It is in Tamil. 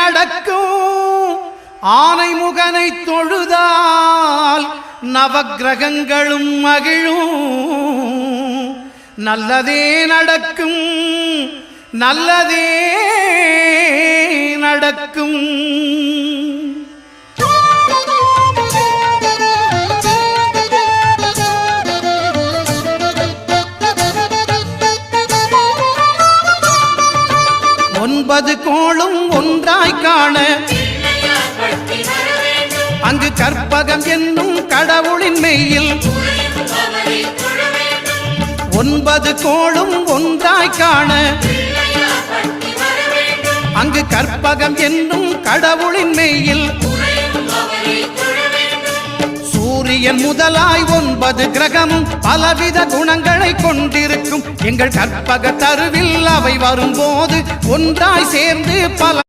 நடக்கும் ஆனைமுகனை தொழுதால் நவக்கிரகங்களும் மகிழும் நல்லதே நடக்கும் நல்லதே நடக்கும் ஒன்பது கோளும் ஒன்றாய் காண அங்கு கற்பகம் என்னும் கடவுளின் மெய்யில் ஒன்பது கோளும் ஒன்றாய் காண அங்கு கற்பகம் என்னும் கடவுளின் மெய்யில் சூரியன் முதலாய் 9 கிரகமும் பலவித குணங்களை கொண்டிருக்கும் எங்கள் கற்பக தருவில் அவை வரும்போது ஒன்றாய் சேர்ந்து பல